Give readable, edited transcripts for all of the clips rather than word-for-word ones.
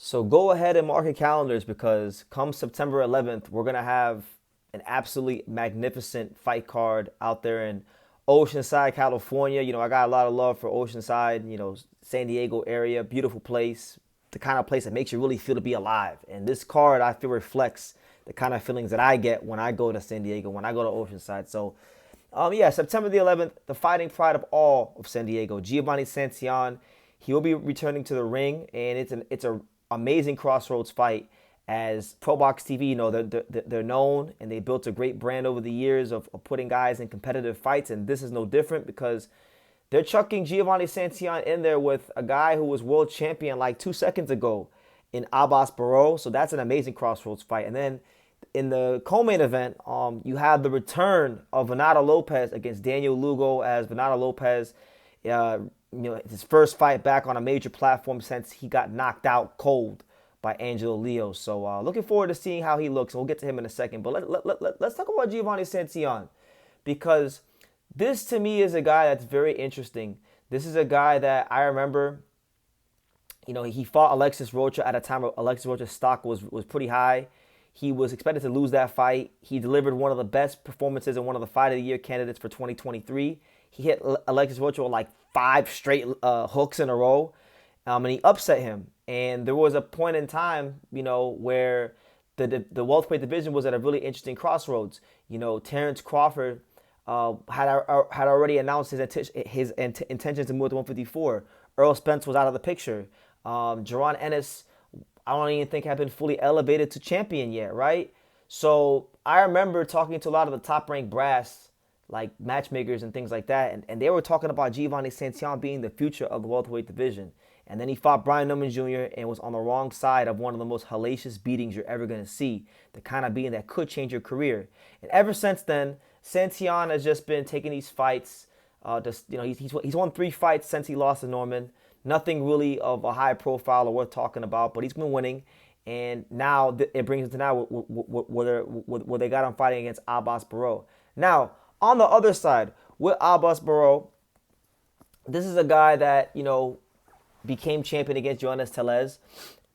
So go ahead and mark your calendars because come September 11th, we're going to have an absolutely magnificent fight card out there in Oceanside, California. I got a lot of love for Oceanside, San Diego area, beautiful place, the kind of place that makes you really feel to be alive. And this card, I feel, reflects the kind of feelings that I get when I go to San Diego, when I go to Oceanside. So, yeah, September the 11th, the fighting pride of all of San Diego, Giovanni Santillan. He will be returning to the ring, and it's a amazing Crossroads fight. As ProBox TV, they're known and they built a great brand over the years of putting guys in competitive fights, and this is no different because they're chucking Giovanni Santillan in there with a guy who was world champion like 2 seconds ago in Abass Baraou. So that's an amazing Crossroads fight. And then in the co-main event, you have the return of Venado Lopez against Daniel Lugo, as Venado Lopez, his first fight back on a major platform since he got knocked out cold by Angelo Leo. So looking forward to seeing how he looks. We'll get to him in a second. But let's talk about Giovanni Santillan, because this to me is a guy that's very interesting. This is a guy that I remember, he fought Alexis Rocha at a time where Alexis Rocha's stock was pretty high. He was expected to lose that fight. He delivered one of the best performances and one of the Fight of the Year candidates for 2023. He hit Alexis Rocha with like 5 straight hooks in a row, and he upset him. And there was a point in time, where the welterweight division was at a really interesting crossroads. Terrence Crawford had already announced his intentions to move to 154. Earl Spence was out of the picture. Jaron Ennis, I don't even think had been fully elevated to champion yet, right? So I remember talking to a lot of the top-ranked brass, like matchmakers and things like that, and they were talking about Giovanni Santillan being the future of the welterweight division. And then he fought Brian Newman Jr. and was on the wrong side of one of the most hellacious beatings you're ever going to see, the kind of beating that could change your career. And ever since then, Santillan has just been taking these fights. He's won 3 fights since he lost to Norman. Nothing really of a high profile or worth talking about, but he's been winning. And now it brings him to now where they got him fighting against Abass Baraou. Now, on the other side, with Abass Baraou, this is a guy that, became champion against Jonas Tellez.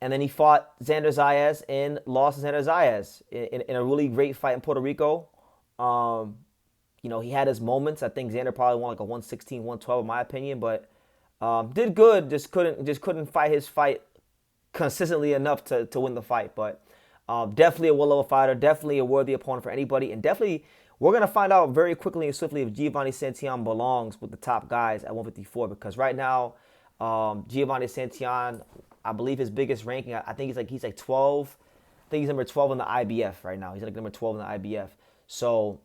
And then he fought Xander Zayas and lost to Xander Zayas in a really great fight in Puerto Rico. He had his moments. I think Xander probably won like a 116, 112 in my opinion, but did good. Just couldn't fight his fight consistently enough to win the fight. But definitely a well-level fighter, definitely a worthy opponent for anybody, and definitely we're going to find out very quickly and swiftly if Giovanni Santillan belongs with the top guys at 154, because right now, Giovanni Santillan, I believe his biggest ranking, I think he's like 12. I think he's number 12 in the IBF right now. He's like number 12 in the IBF. So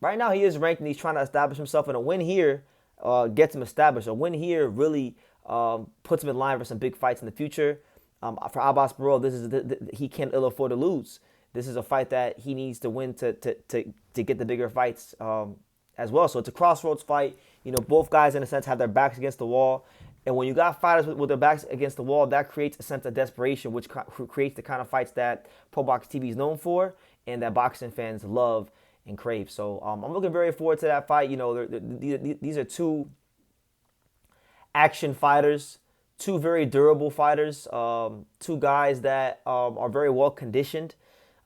right now he is ranked and he's trying to establish himself. And a win here gets him established. A win here really puts him in line for some big fights in the future. For Abass Baraou, he can't ill afford to lose. This is a fight that he needs to win to get the bigger fights as well. So it's a crossroads fight. Both guys in a sense have their backs against the wall. And when you got fighters with their backs against the wall, that creates a sense of desperation, which creates the kind of fights that ProBox TV is known for and that boxing fans love and crave. So I'm looking very forward to that fight. These are 2 action fighters, 2 very durable fighters, 2 guys that are very well conditioned.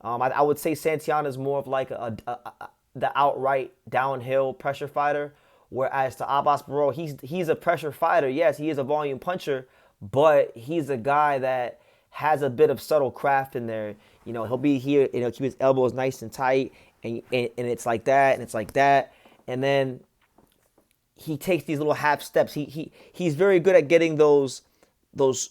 I would say Santillan is more of like the outright downhill pressure fighter. Whereas to Abass Baraou, he's a pressure fighter. Yes, he is a volume puncher, but he's a guy that has a bit of subtle craft in there. He'll be here, keep his elbows nice and tight, and it's like that, and it's like that. And then he takes these little half steps. He's very good at getting those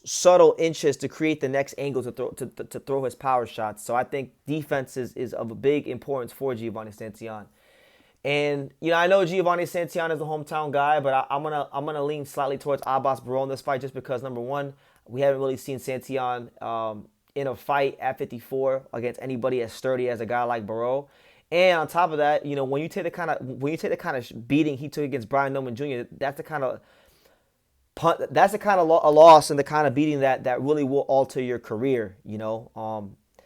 subtle inches to create the next angle to throw his power shots. So I think defense is of a big importance for Giovanni Santillan. And I know Giovanni Santillan is the hometown guy, but I'm gonna lean slightly towards Abass Baraou in this fight, just because number one, we haven't really seen Santillan in a fight at 54 against anybody as sturdy as a guy like Barau. And on top of that, when you take the kind of beating he took against Brian Newman Jr., that's the kind of a loss and the kind of beating that really will alter your career.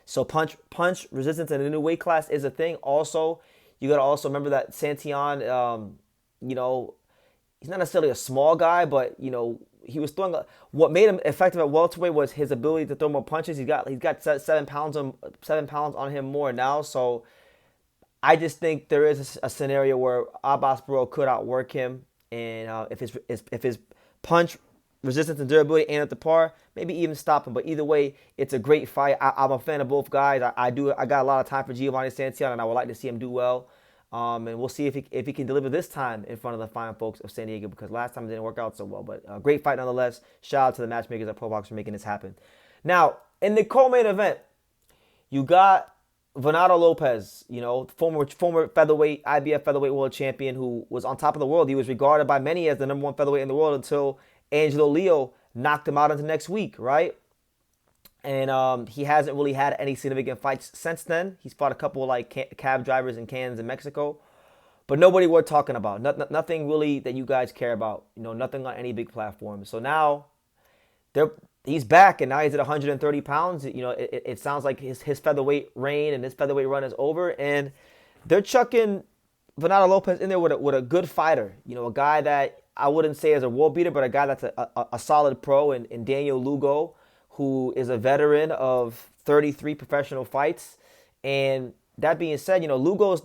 So punch resistance in the new weight class is a thing. Also, you got to also remember that Santillan, he's not necessarily a small guy, but, he was throwing. What made him effective at welterweight was his ability to throw more punches. He's got 7 pounds on him more now. So I just think there is a scenario where Abass Baraou could outwork him, and if his punch resistance and durability ain't up to par, maybe even stop him. But either way, it's a great fight. I'm a fan of both guys. I got a lot of time for Giovanni Santillan, and I would like to see him do well. And we'll see if he can deliver this time in front of the fine folks of San Diego, because last time it didn't work out so well. But great fight nonetheless. Shout out to the matchmakers at ProBox for making this happen. Now, in the co-main event, you got Venado Lopez, former featherweight, IBF featherweight world champion, who was on top of the world. He was regarded by many as the number one featherweight in the world until Angelo Leo knocked him out into next week, right? And he hasn't really had any significant fights since then. He's fought a couple like cab drivers in Cairns in Mexico, but nobody worth talking about. Nothing really that you guys care about. Nothing on any big platform. So now he's back, and now he's at 130 pounds. It sounds like his featherweight reign and his featherweight run is over, and they're chucking Venado Lopez in there with a good fighter. A guy that I wouldn't say is a world beater, but a guy that's a solid pro in Daniel Lugo, who is a veteran of 33 professional fights. And that being said, Lugo's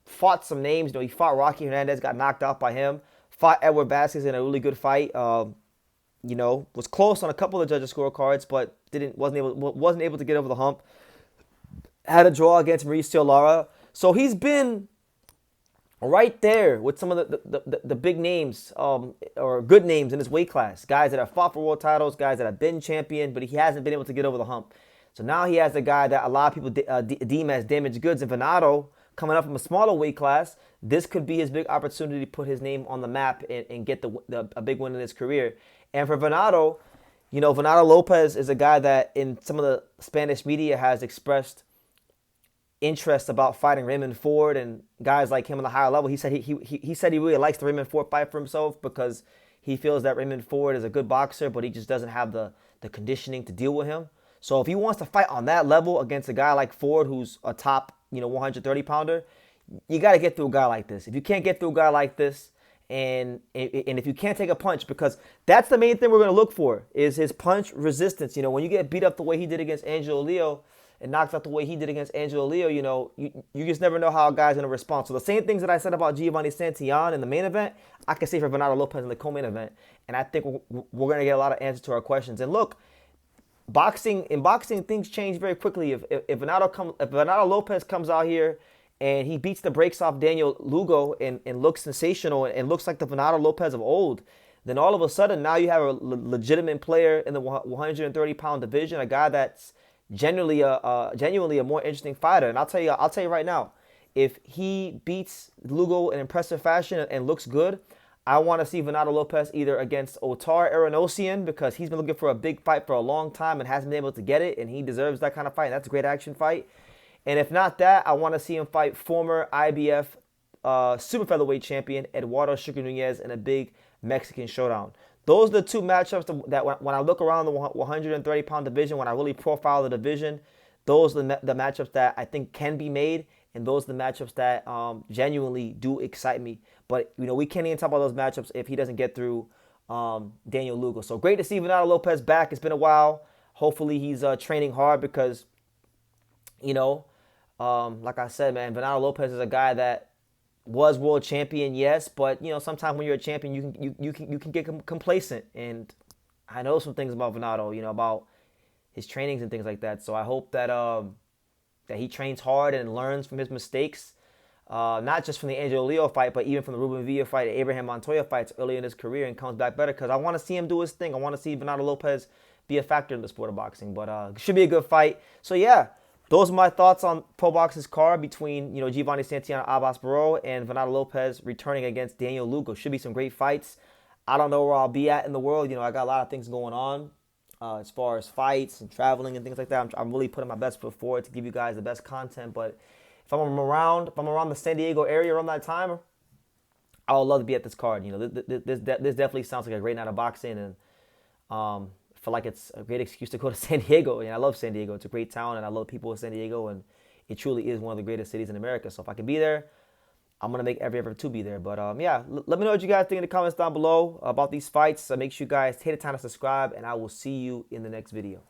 fought some names. He fought Rocky Hernandez, got knocked out by him. Fought Edward Vasquez in a really good fight. Was close on a couple of judges' scorecards, but wasn't able to get over the hump. Had a draw against Mauricio Lara. So he's been right there with some of the big names, or good names in his weight class. Guys that have fought for world titles, guys that have been champion, but he hasn't been able to get over the hump. So now he has a guy that a lot of people deem as damaged goods. And Venado, coming up from a smaller weight class, this could be his big opportunity to put his name on the map and get a big win in his career. And for Venado, Venado Lopez is a guy that in some of the Spanish media has expressed interest about fighting Raymond Ford and guys like him on the higher level. He said he said he really likes the Raymond Ford fight for himself because he feels that Raymond Ford is a good boxer, but he just doesn't have the conditioning to deal with him. So if he wants to fight on that level against a guy like Ford, who's a top 130 pounder, you got to get through a guy like this. If you can't get through a guy like this, and if you can't take a punch, because that's the main thing we're going to look for, is his punch resistance. When you get beat up the way he did against Angelo Leo and knocked out the way he did against Angelo Leo, you just never know how a guy's going to respond. So the same things that I said about Giovanni Santillan in the main event, I can say for Venado Lopez in the co-main event. And I think we're going to get a lot of answers to our questions. And look, in boxing, things change very quickly. If Venado Lopez comes out here and he beats the brakes off Daniel Lugo and looks sensational and looks like the Venado Lopez of old, then all of a sudden now you have a legitimate player in the 130-pound division, a guy that's genuinely a more interesting fighter. And I'll tell you right now, if he beats Lugo in impressive fashion and looks good, I want to see Venado Lopez either against Otar Aronosian, because he's been looking for a big fight for a long time and hasn't been able to get it, and he deserves that kind of fight. And that's a great action fight. And if not that, I want to see him fight former IBF super featherweight champion Eduardo Sugar Nunez in a big Mexican showdown. Those are the two matchups that when I look around the 130-pound division, when I really profile the division, those are the matchups that I think can be made, and those are the matchups that genuinely do excite me. But, we can't even talk about those matchups if he doesn't get through Daniel Lugo. So great to see Venado Lopez back. It's been a while. Hopefully he's training hard because, like I said, man, Venado Lopez is a guy that was world champion, yes, but sometimes when you're a champion, you can get complacent, and I know some things about Venado, about his trainings and things like that. So I hope that that he trains hard and learns from his mistakes, not just from the Angelo Leo fight, but even from the Ruben Villa fight, the Abraham Montoya fights early in his career, and comes back better, because I want to see him do his thing. I want to see Venado Lopez be a factor in the sport of boxing, but it should be a good fight. So yeah. Those are my thoughts on ProBox's card between, Giovanni Santillan and Abass Baraou, and Venado Lopez returning against Daniel Lugo. Should be some great fights. I don't know where I'll be at in the world. I got a lot of things going on as far as fights and traveling and things like that. I'm really putting my best foot forward to give you guys the best content. But if I'm around the San Diego area around that time, I would love to be at this card. This definitely sounds like a great night of boxing, and I feel like it's a great excuse to go to San Diego. I love San Diego. It's a great town, and I love people in San Diego, and it truly is one of the greatest cities in America. So if I can be there, I'm going to make every effort to be there. But yeah, let me know what you guys think in the comments down below about these fights. Make sure you guys take the time to subscribe, and I will see you in the next video.